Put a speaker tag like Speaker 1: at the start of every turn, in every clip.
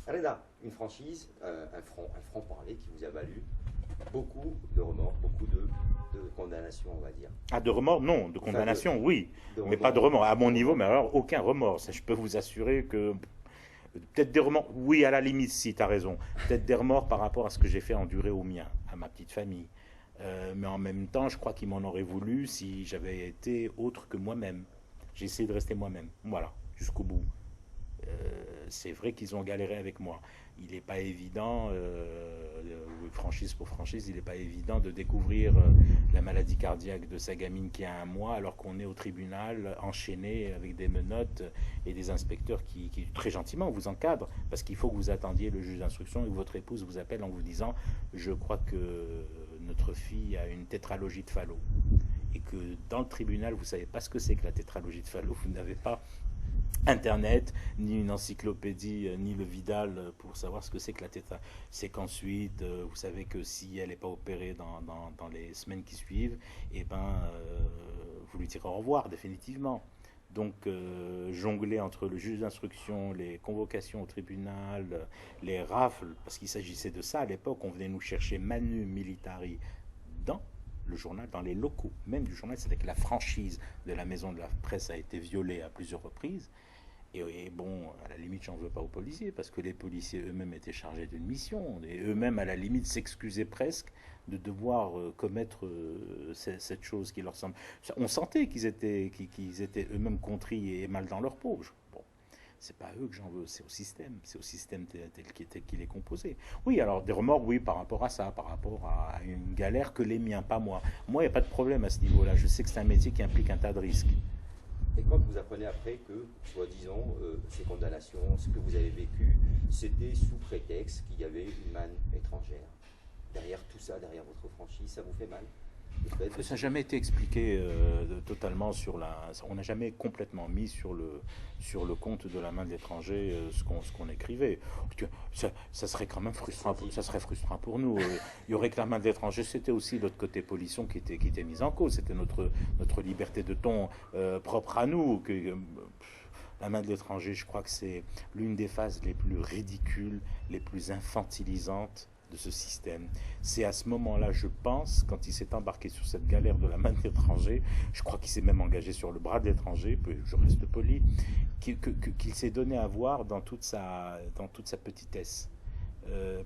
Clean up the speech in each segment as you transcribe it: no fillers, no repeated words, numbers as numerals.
Speaker 1: Reda, une franchise, un franc-parler qui vous a valu beaucoup de remords, beaucoup de condamnations, on va dire.
Speaker 2: Ah, de remords? Non. De
Speaker 1: Enfin,
Speaker 2: condamnation, oui.
Speaker 1: de
Speaker 2: Mais pas de
Speaker 1: remords.
Speaker 2: remords. À mon
Speaker 1: De
Speaker 2: niveau,
Speaker 1: remords.
Speaker 2: mais alors aucun remords. Ça, je peux vous assurer que. Peut-être des remords, oui, à la limite, si, tu as raison. Peut-être des remords par rapport à ce que j'ai fait endurer au mien, à ma petite famille. Mais en même temps, je crois qu'ils m'en auraient voulu si j'avais été autre que moi-même. J'ai essayé de rester moi-même. Voilà, jusqu'au bout. C'est vrai qu'ils ont galéré avec moi. Il n'est pas évident, franchise pour franchise, il n'est pas évident de découvrir la maladie cardiaque de sa gamine qui a 1 mois alors qu'on est au tribunal enchaîné avec des menottes et des inspecteurs qui très gentiment vous encadrent parce qu'il faut que vous attendiez le juge d'instruction et que votre épouse vous appelle en vous disant je crois que notre fille a une tétralogie de Fallot et que dans le tribunal vous ne savez pas ce que c'est que la tétralogie de Fallot, vous n'avez pas Internet, ni une encyclopédie, ni le Vidal pour savoir ce que c'est que la téta. C'est qu'ensuite, vous savez que si elle n'est pas opérée dans les semaines qui suivent, eh ben, vous lui direz au revoir définitivement. Donc, jongler entre le juge d'instruction, les convocations au tribunal, les rafles, parce qu'il s'agissait de ça à l'époque, on venait nous chercher manu militari dans le journal, dans les locaux même du journal, c'est-à-dire que la franchise de la maison de la presse a été violée à plusieurs reprises. Et bon, à la limite, j'en veux pas aux policiers, parce que les policiers eux-mêmes étaient chargés d'une mission, et eux-mêmes, à la limite, s'excusaient presque de devoir commettre cette chose qui leur semble. On sentait qu'ils étaient eux-mêmes contris et mal dans leur peau. Bon, c'est pas à eux que j'en veux, c'est au système tel qu'il est composé. Oui, alors des remords, oui, par rapport à ça, par rapport à une galère que les miens, pas moi. Moi, il n'y a pas de problème à ce niveau-là. Je sais que c'est un métier qui implique un tas de risques.
Speaker 1: Et quand vous apprenez après que, soi-disant, ces condamnations, ce que vous avez vécu, c'était sous prétexte qu'il y avait une manne étrangère. Derrière tout ça, derrière votre franchise, ça vous fait mal?
Speaker 2: Ça n'a jamais été expliqué totalement sur la. On n'a jamais complètement mis sur le compte de la main de l'étranger ce qu'on écrivait. Ça serait quand même frustrant. Ça serait frustrant pour nous. Il y aurait que la main de l'étranger. C'était aussi l'autre côté pollution qui était mise en cause. C'était notre liberté de ton propre à nous. La main de l'étranger, je crois que c'est l'une des phases les plus ridicules, les plus infantilisantes de ce système. C'est à ce moment-là, je pense, quand il s'est embarqué sur cette galère de la main de l'étranger, je crois qu'il s'est même engagé sur le bras de l'étranger, je reste poli, qu'il s'est donné à voir dans toute sa petitesse.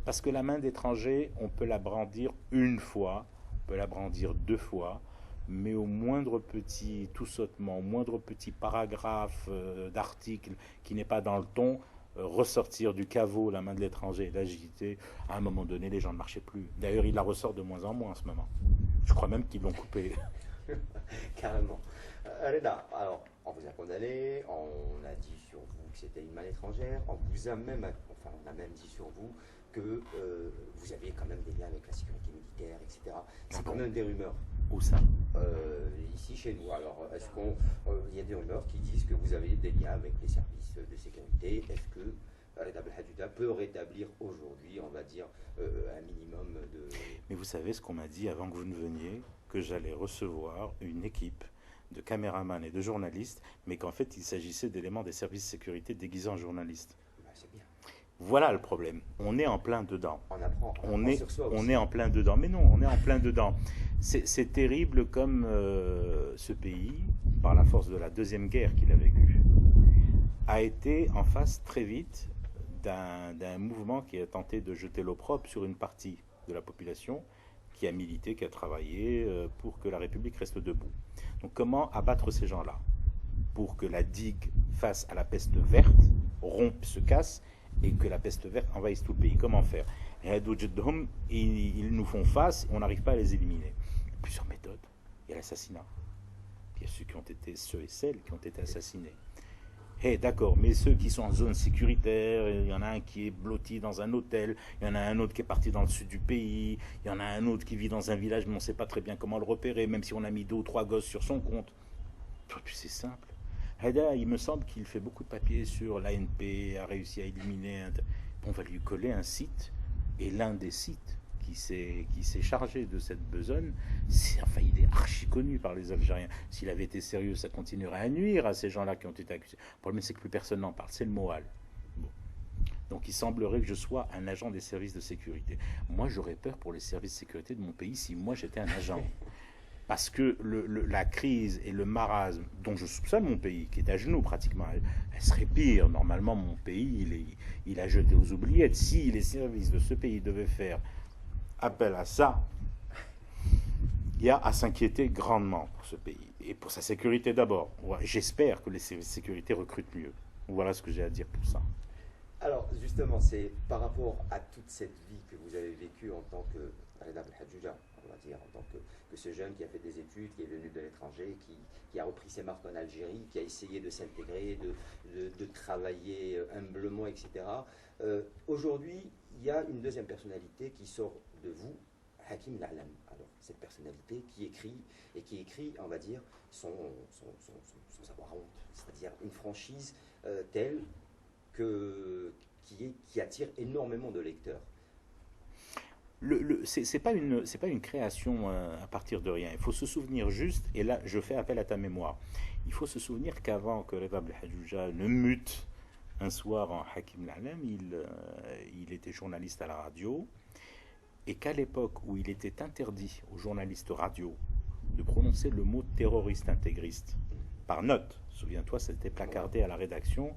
Speaker 2: Parce que la main d'étranger, on peut la brandir une fois, on peut la brandir 2 fois, mais au moindre petit tout sautement, au moindre petit paragraphe d'article qui n'est pas dans le ton, ressortir du caveau la main de l'étranger et l'agiter, à un moment donné, les gens ne marchaient plus. D'ailleurs, ils la ressortent de moins en moins en ce moment. Je crois même qu'ils l'ont coupé.
Speaker 1: Carrément. Reda, alors, on vous a condamné, on a dit sur vous que c'était une manne étrangère, on a même dit sur vous que vous aviez quand même des liens avec la sécurité militaire, etc. C'est quand même des rumeurs.
Speaker 2: Où ça?
Speaker 1: Ici chez nous. Alors, est-ce il y a des rumeurs qui disent que vous avez des liens avec les services de sécurité? Est-ce que Reda Belhadouda peut rétablir aujourd'hui, on va dire, un minimum de...
Speaker 2: Mais vous savez ce qu'on m'a dit avant que vous ne veniez, que j'allais recevoir une équipe de caméramans et de journalistes, mais qu'en fait il s'agissait d'éléments des services de sécurité déguisés en journalistes.
Speaker 1: C'est bien.
Speaker 2: Voilà le problème. On est en plein dedans.
Speaker 1: On est sur soi aussi.
Speaker 2: On est en plein dedans. Mais non, on est en plein dedans. C'est terrible comme ce pays, par la force de la deuxième guerre qu'il a vécue, a été en face très vite d'un mouvement qui a tenté de jeter l'opprobre sur une partie de la population qui a milité, qui a travaillé pour que la République reste debout. Donc comment abattre ces gens-là pour que la digue face à la peste verte rompe, se casse et que la peste verte envahisse tout le pays? Comment faire? Ils nous font face, on n'arrive pas à les éliminer. Il y a plusieurs méthodes. Il y a l'assassinat. Il y a ceux et celles qui ont été assassinés. D'accord, mais ceux qui sont en zone sécuritaire, il y en a un qui est blotti dans un hôtel, il y en a un autre qui est parti dans le sud du pays, il y en a un autre qui vit dans un village, mais on ne sait pas très bien comment le repérer, même si on a mis 2 ou 3 gosses sur son compte. Puis c'est simple. Hada, il me semble qu'il fait beaucoup de papiers sur l'ANP, a réussi à éliminer. On va lui coller un site, et l'un des sites qui s'est chargé de cette besogne, il est archi connu par les Algériens. S'il avait été sérieux, ça continuerait à nuire à ces gens-là qui ont été accusés. Le problème, c'est que plus personne n'en parle. C'est le Moal. Bon. Donc il semblerait que je sois un agent des services de sécurité. Moi, j'aurais peur pour les services de sécurité de mon pays si moi j'étais un agent. Parce que la crise et le marasme dont je soupçonne mon pays, qui est à genoux pratiquement, elle serait pire. Normalement, mon pays, il a jeté aux oubliettes. Si les services de ce pays devaient faire appel à ça, il y a à s'inquiéter grandement pour ce pays. Et pour sa sécurité d'abord. J'espère que les services de sécurité recrutent mieux. Voilà ce que j'ai à dire pour ça.
Speaker 1: Alors, justement, c'est par rapport à toute cette vie que vous avez vécue en tant que Reda Belhadjouja, on va dire, en tant que ce jeune qui a fait des études, qui est venu de l'étranger, qui a repris ses marques en Algérie, qui a essayé de s'intégrer, de travailler humblement, etc. Aujourd'hui, il y a une deuxième personnalité qui sort de vous, Hakim La'lam. Alors, cette personnalité qui écrit, on va dire, son savoir honte, c'est-à-dire une franchise telle qui attire énormément de lecteurs.
Speaker 2: C'est pas une création à partir de rien. Il faut se souvenir juste, et là je fais appel à ta mémoire, il faut se souvenir qu'avant que Reda Belhadjouja ne mute un soir en Hakim La'lam, il était journaliste à la radio, et qu'à l'époque où il était interdit aux journalistes radio de prononcer le mot terroriste intégriste, par note, souviens-toi, c'était placardé à la rédaction.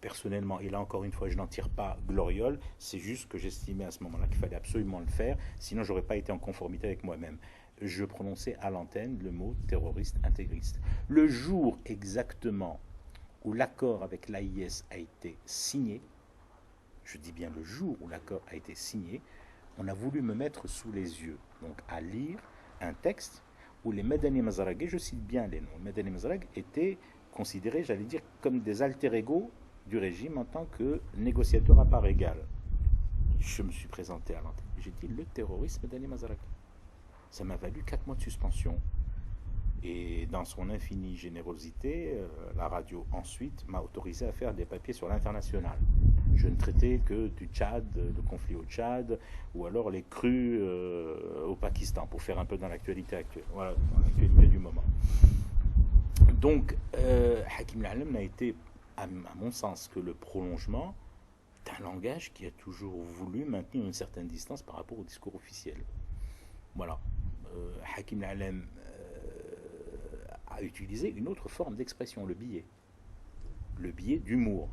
Speaker 2: Personnellement, et là encore une fois, je n'en tire pas gloriole, c'est juste que j'estimais à ce moment-là qu'il fallait absolument le faire, sinon j'aurais pas été en conformité avec moi-même. Je prononçais à l'antenne le mot terroriste intégriste. Le jour exactement où l'accord avec l'AIS a été signé, je dis bien le jour où l'accord a été signé, on a voulu me mettre sous les yeux, donc à lire un texte où les Medani Mazarag, et je cite bien les noms, les Medani Mazarag étaient considérés, j'allais dire, comme des alter-ego du régime en tant que négociateur à part égale. Je me suis présenté à l'antenne. J'ai dit le terrorisme d'Ali Mazarak. Ça m'a valu 4 mois de suspension. Et dans son infinie générosité, la radio ensuite m'a autorisé à faire des papiers sur l'international. Je ne traitais que du Tchad, le conflit au Tchad, ou alors les crues au Pakistan, pour faire un peu dans l'actualité actuelle. Voilà, dans l'actualité du moment. Donc, Hakim La'lam n'a été, à mon sens, que le prolongement d'un langage qui a toujours voulu maintenir une certaine distance par rapport au discours officiel. Voilà. Hakim La'lam a utilisé une autre forme d'expression, le billet. Le billet d'humour.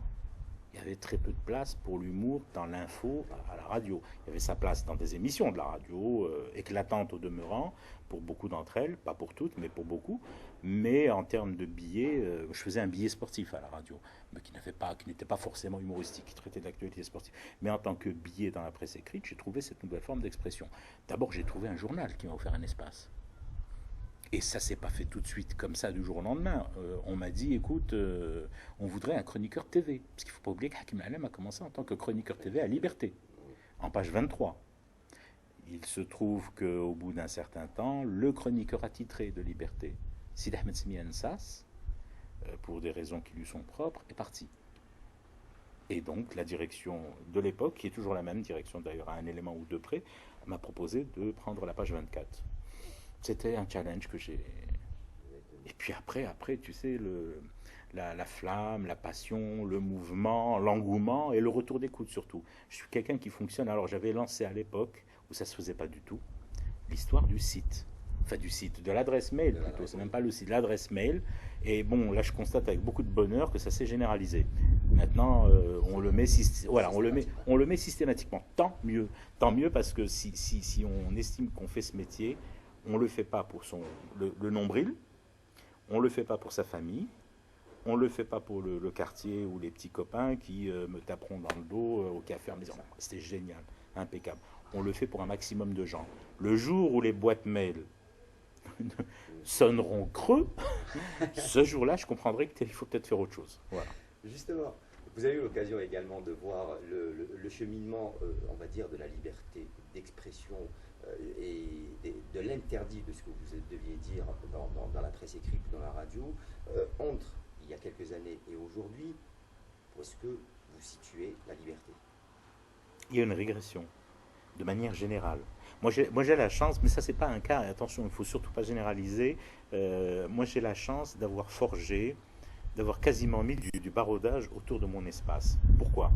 Speaker 2: Il y avait très peu de place pour l'humour dans l'info à la radio. Il y avait sa place dans des émissions de la radio, éclatantes au demeurant, pour beaucoup d'entre elles, pas pour toutes, mais pour beaucoup. Mais en termes de billets, je faisais un billet sportif à la radio, mais qui n'était pas forcément humoristique, qui traitait d'actualité sportive. Mais en tant que billet dans la presse écrite, j'ai trouvé cette nouvelle forme d'expression. D'abord, j'ai trouvé un journal qui m'a offert un espace. Et ça s'est pas fait tout de suite comme ça du jour au lendemain. On m'a dit, écoute, on voudrait un chroniqueur TV. Parce qu'il ne faut pas oublier que Hakim La'lam a commencé en tant que chroniqueur TV à Liberté, en page 23. Il se trouve qu'au bout d'un certain temps, le chroniqueur attitré de Liberté, Sid Ahmed Semi Ansas, pour des raisons qui lui sont propres, est parti. Et donc la direction de l'époque, qui est toujours la même direction d'ailleurs à un élément ou deux près, m'a proposé de prendre la page 24. C'était un challenge que j'ai. Et puis après, tu sais, la flamme, la passion, le mouvement, l'engouement et le retour d'écoute surtout. Je suis quelqu'un qui fonctionne. Alors j'avais lancé à l'époque, où ça ne se faisait pas du tout, l'histoire du site. Enfin du site, de l'adresse mail plutôt. C'est même pas le site, l'adresse mail. Et bon, là je constate avec beaucoup de bonheur que ça s'est généralisé. Maintenant, on le met systématiquement. Tant mieux parce que si on estime qu'on fait ce métier, on ne le fait pas pour le nombril, on ne le fait pas pour sa famille, on ne le fait pas pour le quartier ou les petits copains qui me taperont dans le dos au café en me disant « c'était génial, impeccable ». On le fait pour un maximum de gens. Le jour où les boîtes mail sonneront creux, ce jour-là, je comprendrai qu'il faut peut-être faire autre chose. Voilà.
Speaker 1: Justement, vous avez eu l'occasion également de voir le cheminement, on va dire, de la liberté d'expression et de l'interdit de ce que vous deviez dire dans la presse écrite, dans la radio, entre il y a quelques années et aujourd'hui. Où est-ce que vous situez la liberté?
Speaker 2: Il y a une régression, de manière générale. Moi j'ai la chance, mais ça c'est pas un cas, attention, il ne faut surtout pas généraliser. Moi j'ai la chance d'avoir forgé d'avoir quasiment mis du barodage autour de mon espace. Pourquoi?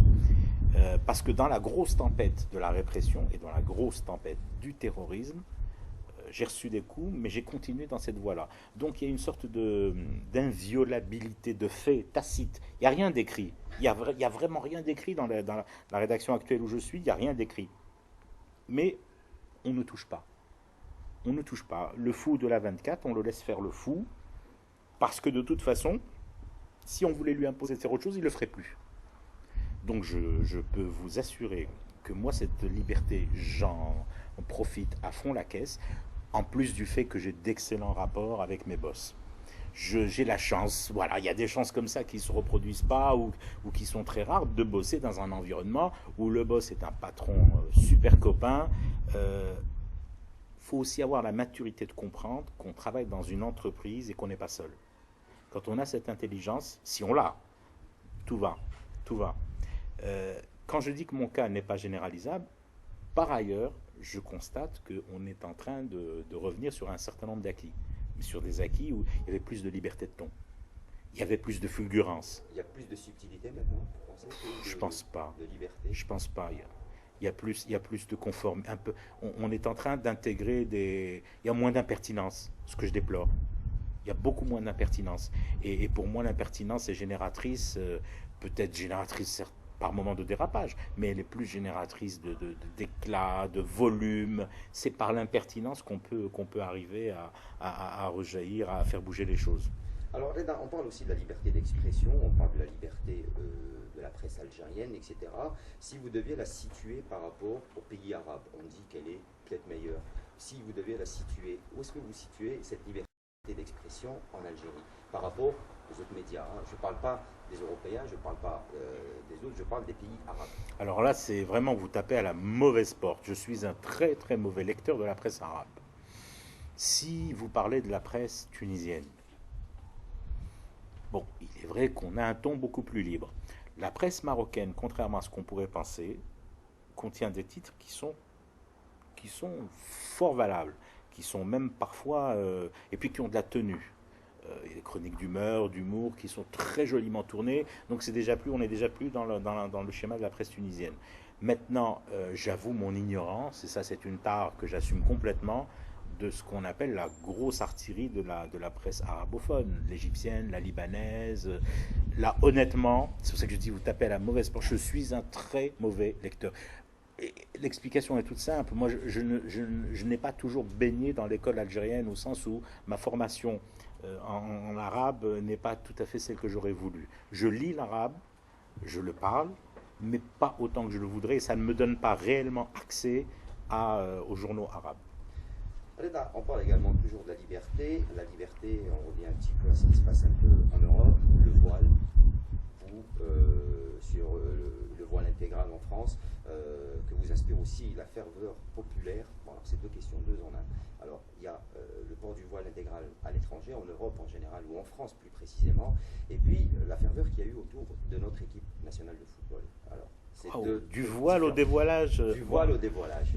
Speaker 2: Parce que dans la grosse tempête de la répression et dans la grosse tempête du terrorisme, j'ai reçu des coups, mais j'ai continué dans cette voie-là. Donc il y a une sorte d'inviolabilité de fait tacite. Il n'y a rien d'écrit. Il y a vraiment rien d'écrit dans la rédaction actuelle où je suis. Il n'y a rien d'écrit. Mais on ne touche pas. On ne touche pas. Le fou de la 24, on le laisse faire le fou, parce que de toute façon, si on voulait lui imposer de faire autre chose, il ne le ferait plus. Donc je peux vous assurer que moi, cette liberté, j'en profite à fond la caisse, en plus du fait que j'ai d'excellents rapports avec mes boss. J'ai la chance, voilà, il y a des chances comme ça qui ne se reproduisent pas ou qui sont très rares, de bosser dans un environnement où le boss est un patron super copain. Faut aussi avoir la maturité de comprendre qu'on travaille dans une entreprise et qu'on n'est pas seul. Quand on a cette intelligence, si on l'a, tout va, tout va. Quand je dis que mon cas n'est pas généralisable, par ailleurs, je constate qu'on est en train de revenir sur un certain nombre d'acquis, mais sur des acquis où il y avait plus de liberté de ton, il y avait plus de fulgurance.
Speaker 1: Il y a plus de subtilité maintenant, vous pensez,
Speaker 2: Je pense pas.
Speaker 1: De liberté.
Speaker 2: Je pense pas. Il y a plus de conforme. Un peu, on est en train d'intégrer des. Il y a moins d'impertinence, ce que je déplore. Il y a beaucoup moins d'impertinence. Et pour moi, l'impertinence est génératrice, peut-être génératrice certes, par moment de dérapage, mais elle est plus génératrice d'éclat, de volume. C'est par l'impertinence qu'on peut arriver à rejaillir, à faire bouger les choses.
Speaker 1: Alors, Reda, on parle aussi de la liberté d'expression, on parle de la liberté de la presse algérienne, etc. Si vous deviez la situer par rapport aux pays arabes, on dit qu'elle est peut-être meilleure. Si vous deviez la situer, où est-ce que vous situez cette liberté d'expression en Algérie par rapport aux autres médias, hein? Je ne parle pas des Européens, je ne parle pas des autres, je parle des pays arabes.
Speaker 2: Alors là, c'est vraiment vous tapez à la mauvaise porte. Je suis un très très mauvais lecteur de la presse arabe. Si vous parlez de la presse tunisienne, bon, il est vrai qu'on a un ton beaucoup plus libre. La presse marocaine, contrairement à ce qu'on pourrait penser, contient des titres qui sont fort valables, qui sont même parfois, et puis qui ont de la tenue. Il y a des chroniques d'humour, qui sont très joliment tournées. Donc on est déjà plus dans le schéma de la presse tunisienne. Maintenant, j'avoue mon ignorance, et ça c'est une tare que j'assume complètement, de ce qu'on appelle la grosse artillerie de la presse arabophone, l'égyptienne, la libanaise. Là, honnêtement, c'est pour ça que je dis, vous tapez à la mauvaise porte, je suis un très mauvais lecteur. L'explication est toute simple. Moi, je n'ai pas toujours baigné dans l'école algérienne, au sens où ma formation en arabe n'est pas tout à fait celle que j'aurais voulu. Je lis l'arabe, je le parle, mais pas autant que je le voudrais, et ça ne me donne pas réellement accès aux journaux arabes.
Speaker 1: Reda, on parle également toujours de la liberté. La liberté, on revient un petit peu à ce qui se passe un peu en Europe, le voile. Vous, sur le voile intégral en France, que vous inspire aussi la ferveur populaire. Bon, alors c'est deux questions, deux en un. Alors, il y a le port du voile intégral à l'étranger, en Europe en général, ou en France plus précisément, et puis la ferveur qu'il y a eu autour de notre équipe nationale de football. Alors, c'est
Speaker 2: du voile au dévoilage.
Speaker 1: Du voile au dévoilage.